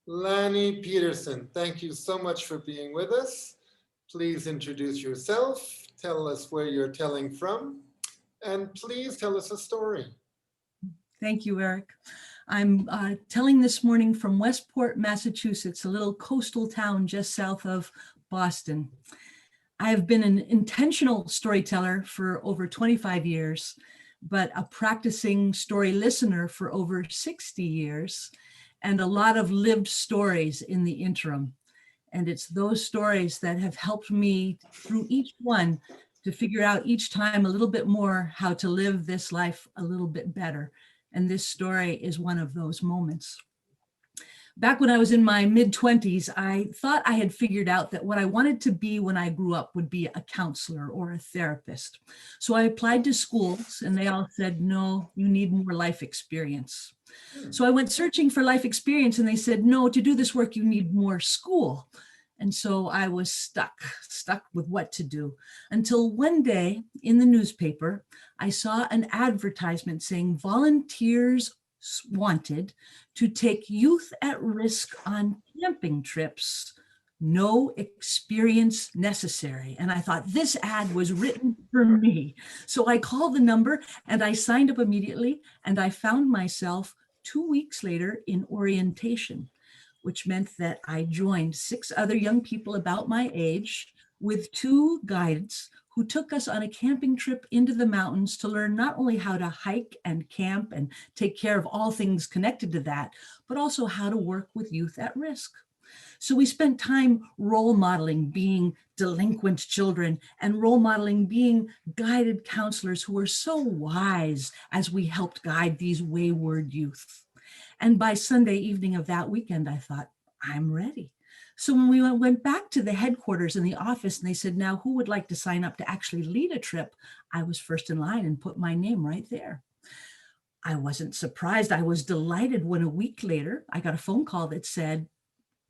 Lani Peterson, thank you so much for being with us. Please introduce yourself, tell us where you're telling from, and please tell us a story. Thank you, Eric. I'm telling this morning from Westport, Massachusetts, a little coastal town just south of Boston. I have been an intentional storyteller for over 25 years, but a practicing story listener for over 60 years, and a lot of lived stories in the interim. And it's those stories that have helped me through each one to figure out each time a little bit more how to live this life a little bit better. And this story is one of those moments. Back when I was in my mid-20s, I thought I had figured out that what I wanted to be when I grew up would be a counselor or a therapist. So I applied to schools and they all said, no, you need more life experience. So I went searching for life experience and they said, no, to do this work, you need more school. And so I was stuck with what to do, until one day in the newspaper, I saw an advertisement saying volunteers wanted to take youth at risk on camping trips, no experience necessary. And I thought this ad was written for me. So I called the number and I signed up immediately, and I found myself 2 weeks later in orientation, which meant that I joined 6 other young people about my age with 2 guides who took us on a camping trip into the mountains to learn not only how to hike and camp and take care of all things connected to that, but also how to work with youth at risk. So we spent time role modeling being delinquent children and role modeling being guided counselors who were so wise as we helped guide these wayward youth. And by Sunday evening of that weekend, I thought, I'm ready. So when we went back to the headquarters in the office and they said, now who would like to sign up to actually lead a trip? I was first in line and put my name right there. I wasn't surprised. I was delighted when a week later, I got a phone call that said,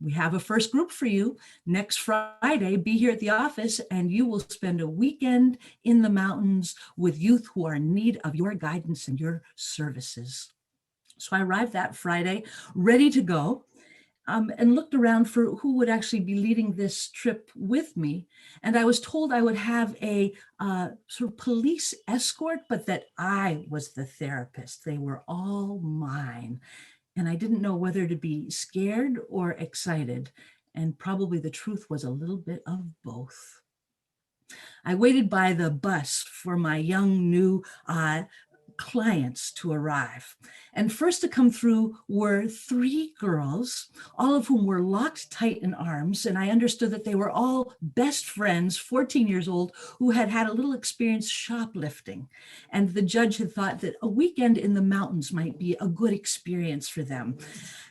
we have a first group for you next Friday. Be here at the office and you will spend a weekend in the mountains with youth who are in need of your guidance and your services. So I arrived that Friday, ready to go, and looked around for who would actually be leading this trip with me. And I was told I would have a sort of police escort, but that I was the therapist. They were all mine. And I didn't know whether to be scared or excited. And probably the truth was a little bit of both. I waited by the bus for my young new clients to arrive. And first to come through were 3 girls, all of whom were locked tight in arms. And I understood that they were all best friends, 14 years old, who had had a little experience shoplifting. And the judge had thought that a weekend in the mountains might be a good experience for them.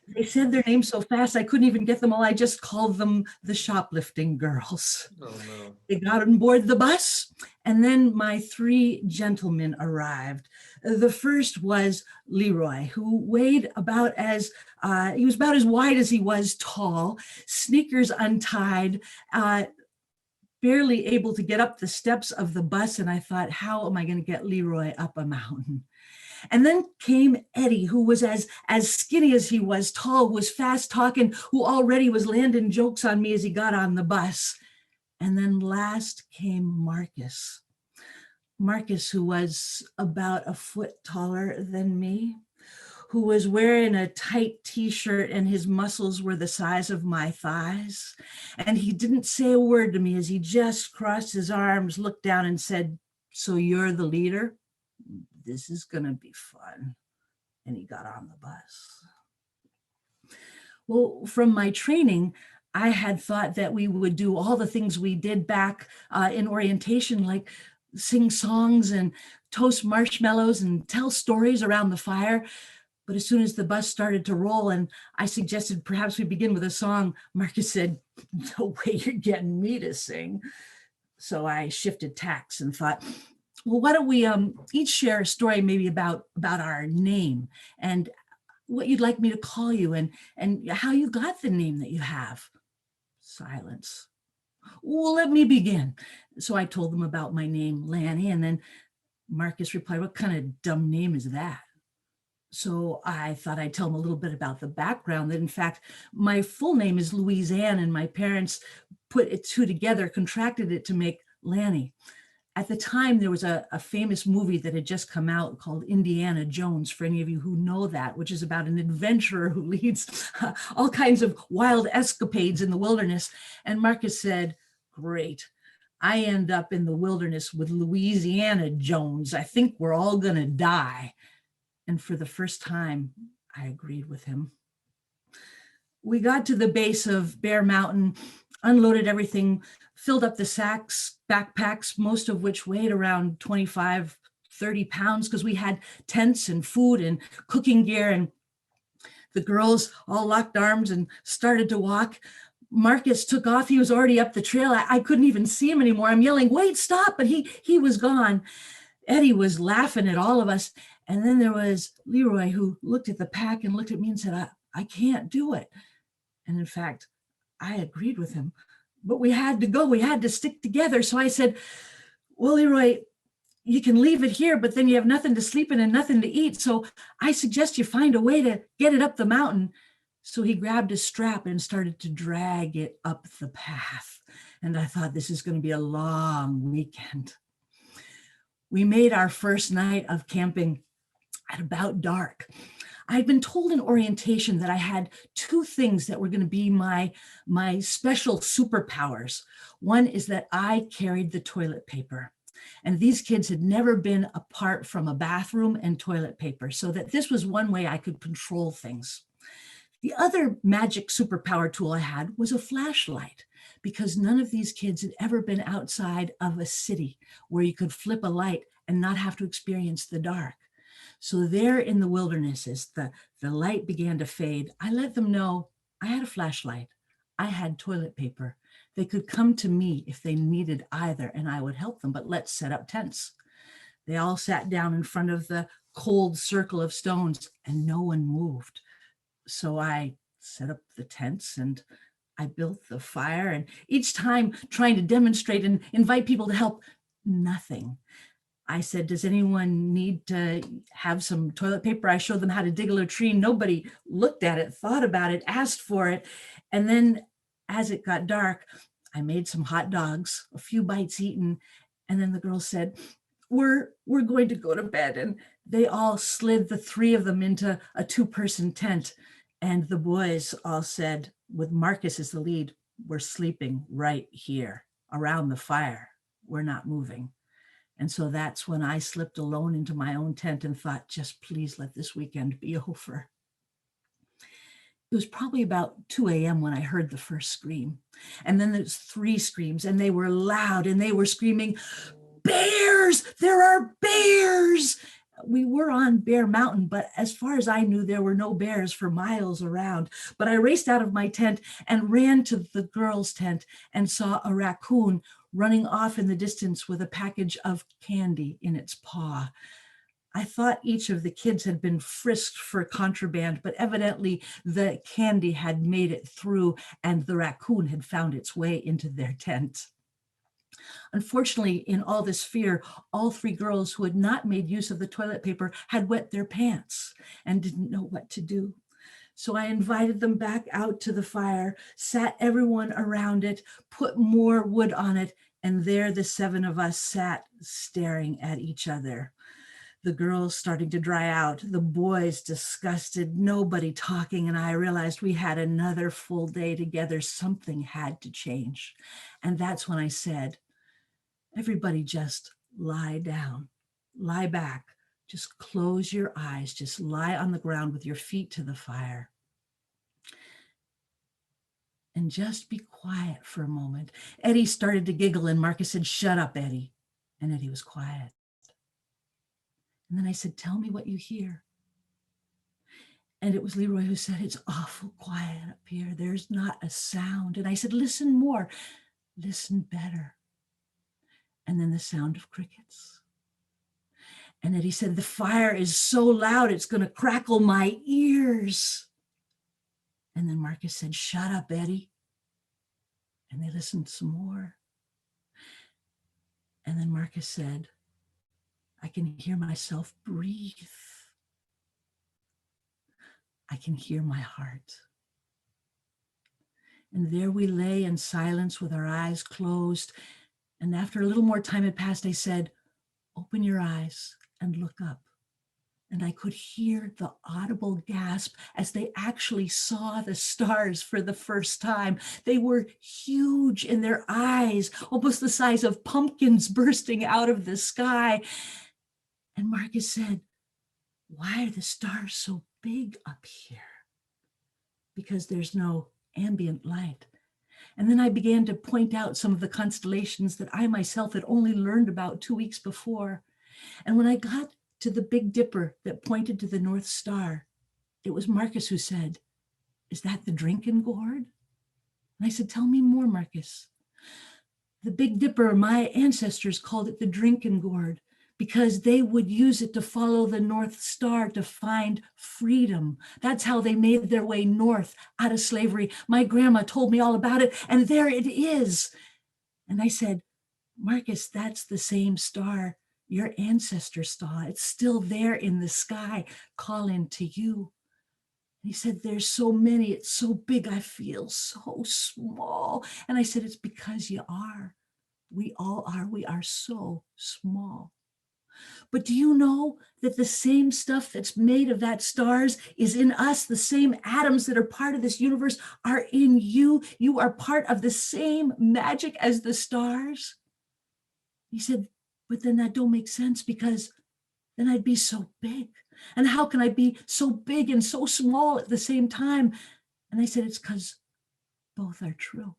They said their names so fast, I couldn't even get them all. I just called them the shoplifting girls. Oh, no. They got on board the bus, and then my 3 gentlemen arrived. The first was Leroy, who weighed about as, he was about as wide as he was tall, sneakers untied, barely able to get up the steps of the bus. And I thought, how am I going to get Leroy up a mountain? And then came Eddie, who was as skinny as he was tall, was fast talking, who already was landing jokes on me as he got on the bus. And then last came Marcus. Marcus, who was about a foot taller than me, who was wearing a tight t-shirt and his muscles were the size of my thighs. And he didn't say a word to me as he just crossed his arms, looked down and said, so you're the leader? This is gonna be fun. And he got on the bus. Well, from my training, I had thought that we would do all the things we did back in orientation, like sing songs and toast marshmallows and tell stories around the fire. But as soon as the bus started to roll and I suggested perhaps we begin with a song, Marcus said, no way you're getting me to sing. So I shifted tacks and thought, well, why don't we each share a story maybe about our name and what you'd like me to call you and how you got the name that you have. Silence. Well, let me begin. So I told them about my name, Lani, and then Marcus replied, what kind of dumb name is that? So I thought I'd tell them a little bit about the background, that in fact, my full name is Louise Ann, and my parents put it two together, contracted it to make Lani. At the time, there was a famous movie that had just come out called Indiana Jones, for any of you who know that, which is about an adventurer who leads all kinds of wild escapades in the wilderness. And Marcus said, great, I end up in the wilderness with Louisiana Jones. I think we're all gonna die. And for the first time, I agreed with him. We got to the base of Bear Mountain, unloaded everything, filled up the sacks, backpacks, most of which weighed around 25, 30 pounds, because we had tents and food and cooking gear. And the girls all locked arms and started to walk. Marcus took off. He was already up the trail. I couldn't even see him anymore. I'm yelling, wait, stop, but he was gone. Eddie was laughing at all of us. And then there was Leroy, who looked at the pack and looked at me and said, I can't do it. And in fact, I agreed with him, but we had to go. We had to stick together. So I said, well, Leroy, you can leave it here, but then you have nothing to sleep in and nothing to eat. So I suggest you find a way to get it up the mountain. So he grabbed a strap and started to drag it up the path. And I thought, this is going to be a long weekend. We made our first night of camping at about dark. I'd been told in orientation that I had two things that were going to be my special superpowers. One is that I carried the toilet paper. And these kids had never been apart from a bathroom and toilet paper, so that this was one way I could control things. The other magic superpower tool I had was a flashlight, because none of these kids had ever been outside of a city where you could flip a light and not have to experience the dark. So there in the wilderness, as the light began to fade, I let them know I had a flashlight, I had toilet paper. They could come to me if they needed either, and I would help them, but let's set up tents. They all sat down in front of the cold circle of stones and no one moved. So I set up the tents and I built the fire, and each time trying to demonstrate and invite people to help, nothing. I said, does anyone need to have some toilet paper? I showed them how to dig a latrine. Nobody looked at it, thought about it, asked for it. And then as it got dark, I made some hot dogs, a few bites eaten. And then the girls said, we're going to go to bed. And they all slid, the three of them, into a two-person tent. And the boys all said, with Marcus as the lead, we're sleeping right here around the fire. We're not moving. And so that's when I slipped alone into my own tent and thought, just please let this weekend be over. It was probably about 2 a.m. when I heard the first scream. And then there's 3 screams, and they were loud, and they were screaming, bears, there are bears. We were on Bear Mountain, but as far as I knew, there were no bears for miles around. But I raced out of my tent and ran to the girls' tent and saw a raccoon running off in the distance with a package of candy in its paw. I thought each of the kids had been frisked for contraband, but evidently the candy had made it through and the raccoon had found its way into their tent. Unfortunately, in all this fear, all 3 girls who had not made use of the toilet paper had wet their pants and didn't know what to do. So I invited them back out to the fire, sat everyone around it, put more wood on it, and there the 7 of us sat staring at each other. The girls starting to dry out, the boys disgusted, nobody talking, and I realized we had another full day together. Something had to change. And that's when I said, everybody just lie down, lie back, just close your eyes, just lie on the ground with your feet to the fire. And just be quiet for a moment. Eddie started to giggle and Marcus said, shut up, Eddie. And Eddie was quiet. And then I said, tell me what you hear. And it was Leroy who said, it's awful quiet up here. There's not a sound. And I said, listen more, listen better. And then the sound of crickets. And Eddie said, the fire is so loud, it's going to crackle my ears. And then Marcus said, shut up, Eddie. And they listened some more. And then Marcus said, I can hear myself breathe. I can hear my heart. And there we lay in silence with our eyes closed. And after a little more time had passed, I said, open your eyes and look up. And I could hear the audible gasp as they actually saw the stars for the first time. They were huge in their eyes, almost the size of pumpkins bursting out of the sky. And Marcus said, why are the stars so big up here? Because there's no ambient light. And then I began to point out some of the constellations that I myself had only learned about 2 weeks before. And when I got to the Big Dipper that pointed to the North Star, it was Marcus who said, is that the drinking gourd? And I said, tell me more, Marcus. The Big Dipper, my ancestors called it the drinking gourd because they would use it to follow the North Star to find freedom. That's how they made their way north out of slavery. My grandma told me all about it, and there it is. And I said, Marcus, that's the same star your ancestors saw. It's still there in the sky, calling to you. And he said, there's so many, it's so big, I feel so small. And I said, it's because you are. We all are. We are so small. But do you know that the same stuff that's made of that stars is in us? The same atoms that are part of this universe are in you. You are part of the same magic as the stars. He said, but then that don't make sense because then I'd be so big. And how can I be so big and so small at the same time? And I said, it's because both are true.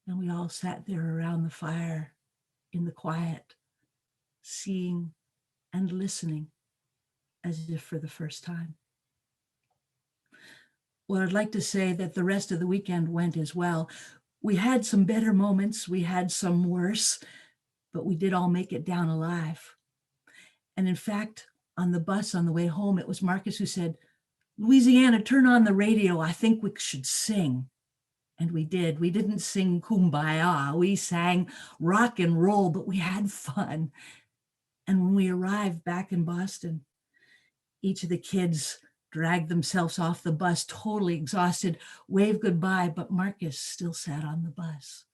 And we all sat there around the fire in the quiet, seeing and listening as if for the first time. Well, I'd like to say that the rest of the weekend went as well. We had some better moments, we had some worse, but we did all make it down alive. And in fact, on the bus on the way home, it was Marcus who said, Louisiana, turn on the radio. I think we should sing. And we did. We didn't sing Kumbaya. We sang rock and roll, but we had fun. And when we arrived back in Boston, each of the kids dragged themselves off the bus, totally exhausted, waved goodbye, but Marcus still sat on the bus.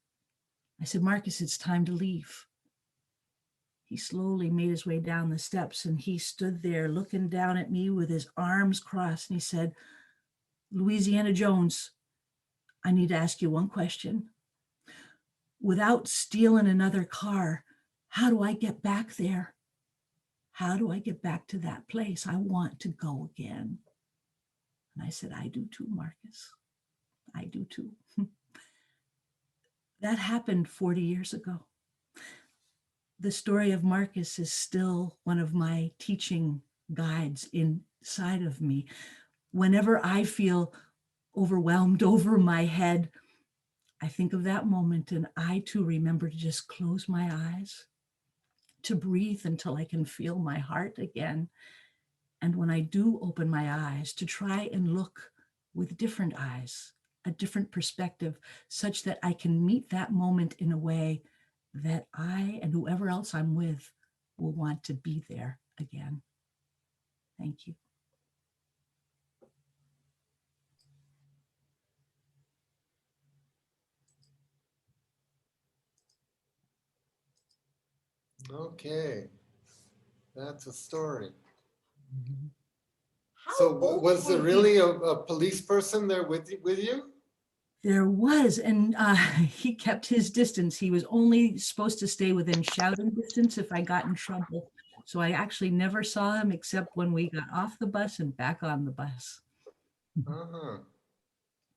I said, Marcus, it's time to leave. He slowly made his way down the steps and he stood there looking down at me with his arms crossed. And he said, Louisiana Jones, I need to ask you one question. Without stealing another car, how do I get back there? How do I get back to that place? I want to go again. And I said, I do too, Marcus. I do too. That happened 40 years ago. The story of Marcus is still one of my teaching guides inside of me. Whenever I feel overwhelmed over my head, I think of that moment and I too remember to just close my eyes, to breathe until I can feel my heart again. And when I do open my eyes, to try and look with different eyes, a different perspective, such that I can meet that moment in a way that I and whoever else I'm with will want to be there again. Thank you. Okay, that's a story. How So old was there were really you? a police person there with you? There was, and he kept his distance. He was only supposed to stay within shouting distance if I got in trouble. So I actually never saw him except when we got off the bus and back on the bus. Uh-huh.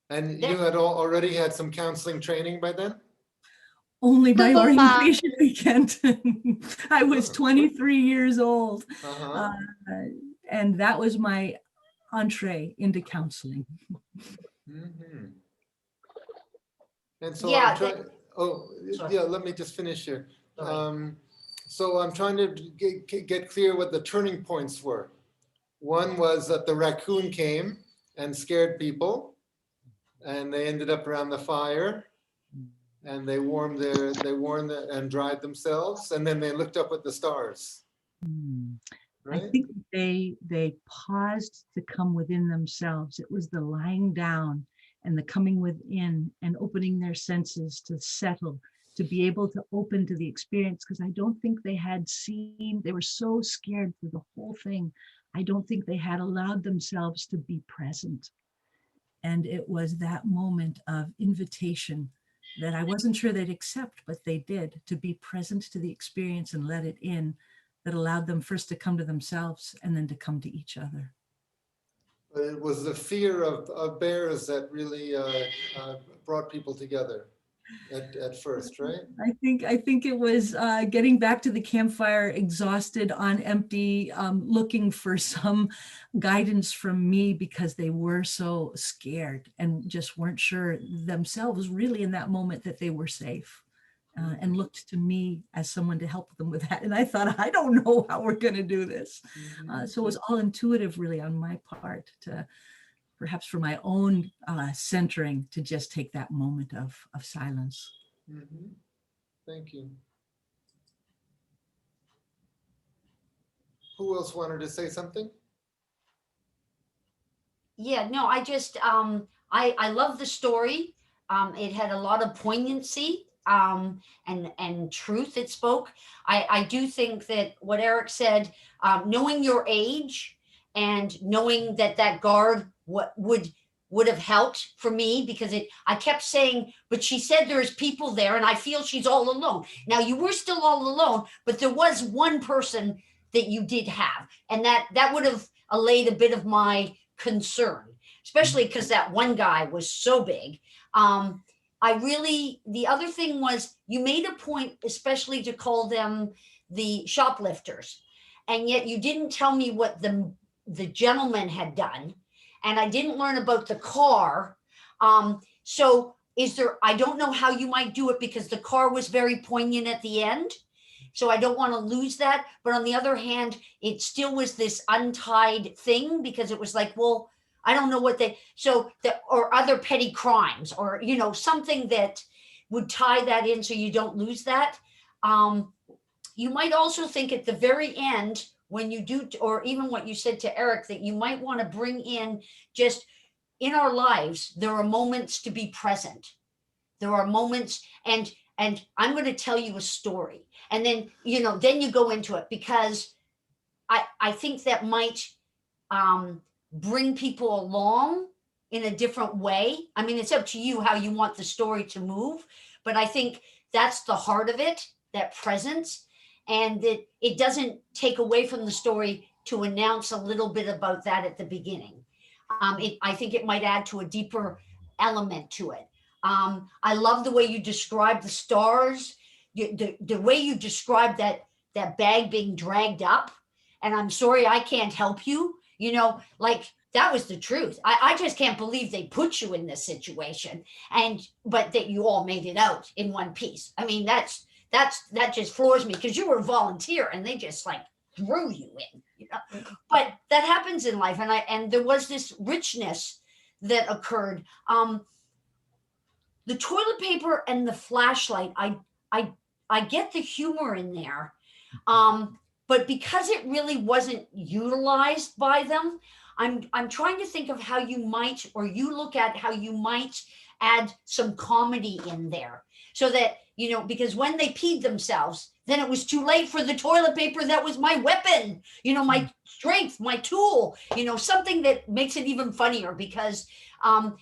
And There- you had already had some counseling training by then? Only my Good luck. orientation weekend. I was 23 years old. Uh-huh. And that was my entree into counseling. Mhm. And so Yeah, I'm trying, oh, Sorry. yeah, let me just finish here. Sorry. So I'm trying to get clear what the turning points were. One was that the raccoon came and scared people, and they ended up around the fire, and they warmed and dried themselves, and then they looked up at the stars. I right? think they paused to come within themselves. It was the lying down and the coming within and opening their senses to settle, to be able to open to the experience. Because I don't think they had seen, they were so scared through the whole thing. I don't think they had allowed themselves to be present. And it was that moment of invitation that I wasn't sure they'd accept, but they did, to be present to the experience and let it in, that allowed them first to come to themselves and then to come to each other. But it was the fear of bears that really brought people together at first, right? I think it was getting back to the campfire, exhausted, on empty, looking for some guidance from me because they were so scared and just weren't sure themselves really in that moment that they were safe. And looked to me as someone to help them with that. And I thought, I don't know how we're going to do this. So it was all intuitive, really, on my part, to perhaps for my own centering, to just take that moment of silence. Mhm. Thank you. Who else wanted to say something? Yeah, no, I just I love the story. It had a lot of poignancy and truth it spoke. I do think that what Eric said, knowing your age and knowing that that guard what would have helped for me, because it I kept saying, but she said there's people there and I feel she's all alone. Now you were still all alone, but there was one person that you did have, and that would have allayed a bit of my concern, especially because that one guy was so big. I really, the other thing was you made a point, especially to call them the shoplifters, and yet you didn't tell me what the gentleman had done, and I didn't learn about the car. So is there? I don't know how you might do it because the car was very poignant at the end. So I don't want to lose that. But on the other hand, it still was this untied thing because it was like, well, I don't know what they, so that, or other petty crimes or, something that would tie that in so you don't lose that. You might also think at the very end, when you do, or even what you said to Eric, that you might want to bring in just in our lives, there are moments to be present. There are moments, and I'm going to tell you a story, and then then you go into it, because I think that might bring people along in a different way. I mean, it's up to you how you want the story to move, but I think that's the heart of it, that presence, and that it doesn't take away from the story to announce a little bit about that at the beginning. I think it might add to a deeper element to it. I love the way you describe the stars, the way you describe that bag being dragged up. And I'm sorry, I can't help you. Like that was the truth. I just can't believe they put you in this situation, but that you all made it out in one piece. I mean, that just floors me, because you were a volunteer and they just like threw you in. But that happens in life, and there was this richness that occurred. The toilet paper and the flashlight, I get the humor in there, but because it really wasn't utilized by them, I'm trying to think of how you might, or you look at how you might add some comedy in there, so that because when they peed themselves, then it was too late for the toilet paper that was my weapon, my strength, my tool, something that makes it even funnier, because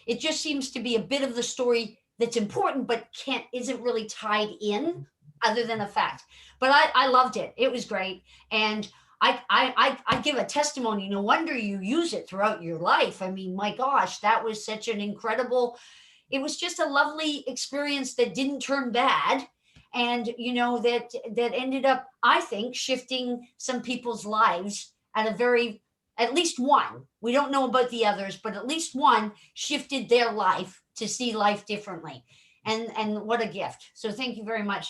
it just seems to be a bit of the story that's important but isn't really tied in, other than a fact. But I loved it. It was great. And I give a testimony. No wonder you use it throughout your life. I mean, my gosh, that was such an incredible, it was just a lovely experience that didn't turn bad. And that ended up, I think, shifting some people's lives at least one. We don't know about the others, but at least one shifted their life to see life differently. And what a gift. So thank you very much.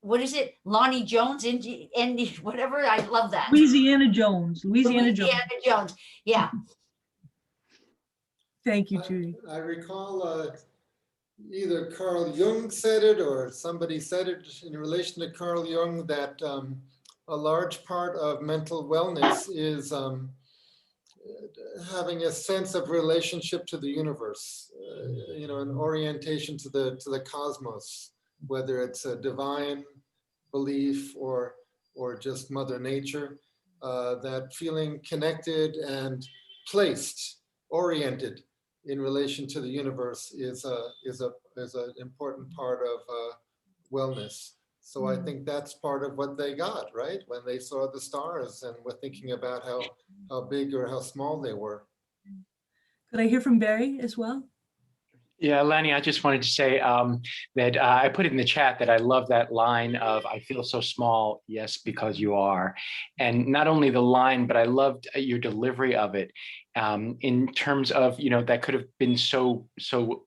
What is it? Lonnie Jones, Indy, whatever. I love that. Louisiana Jones. Louisiana Jones. Yeah. Thank you, Judy. I recall either Carl Jung said it or somebody said it in relation to Carl Jung, that a large part of mental wellness is having a sense of relationship to the universe, an orientation to the cosmos, whether it's a divine belief or just Mother Nature. That feeling connected and placed, oriented in relation to the universe is an important part of wellness. So I think that's part of what they got, right? When they saw the stars and were thinking about how big or how small they were. Could I hear from Barry as well? Yeah, Lani, I just wanted to say that I put it in the chat that I love that line of "I feel so small, yes, because you are," and not only the line, but I loved your delivery of it in terms of that could have been so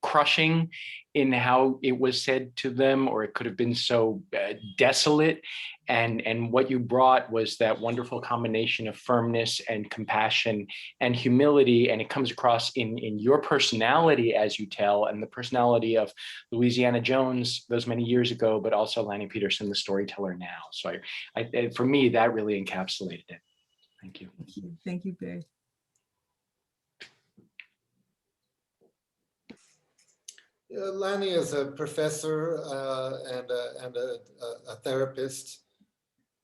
crushing in how it was said to them, or it could have been so desolate. And what you brought was that wonderful combination of firmness and compassion and humility, and it comes across in your personality as you tell, and the personality of Louisiana Jones those many years ago, but also Lani Peterson, the storyteller now. So for me, that really encapsulated it. Thank you. Thank you, Barry. Lani is a professor and a therapist,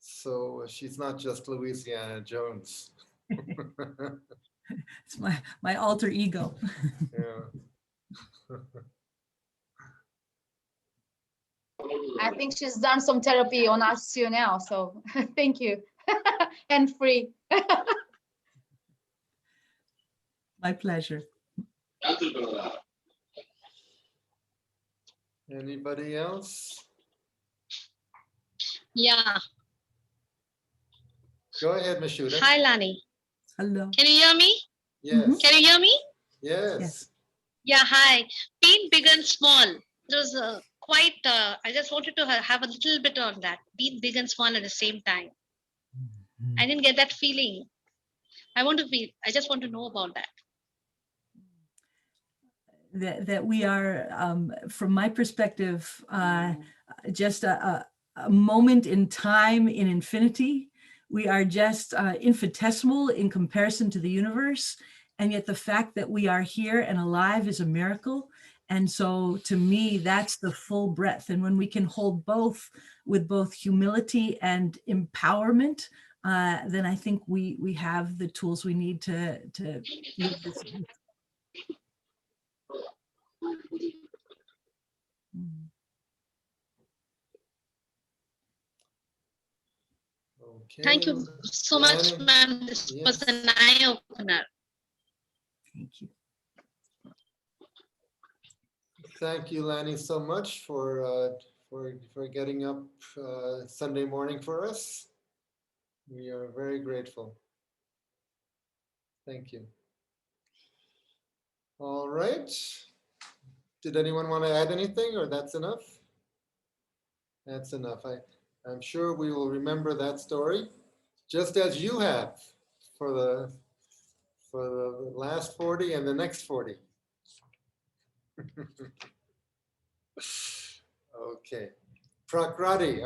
so she's not just Louisiana Jones. It's my alter ego. Yeah. I think she's done some therapy on us too now, so thank you. And free. My pleasure. Anybody else? Yeah. Go ahead, Mashuda. Hi, Lani. Hello. Can you hear me? Yes. Can you hear me? Yes. Yes. Yeah, hi. Being big and small. It was quite, I just wanted to have a little bit on that. Being big and small at the same time. I didn't get that feeling. I just want to know about that. That we are, from my perspective, just a moment in time in infinity. We are just infinitesimal in comparison to the universe. And yet the fact that we are here and alive is a miracle. And so to me, that's the full breadth. And when we can hold both with both humility and empowerment, then I think we have the tools we need to live this. Okay. Thank you so much, Lani? ma'am. This was an eye-opener. Thank you. Thank you, Lani, so much for getting up Sunday morning for us. We are very grateful. Thank you. All right. Did anyone want to add anything, or that's enough? That's enough. I'm sure we will remember that story, just as you have for the last 40 and the next 40. Okay. Prakrati.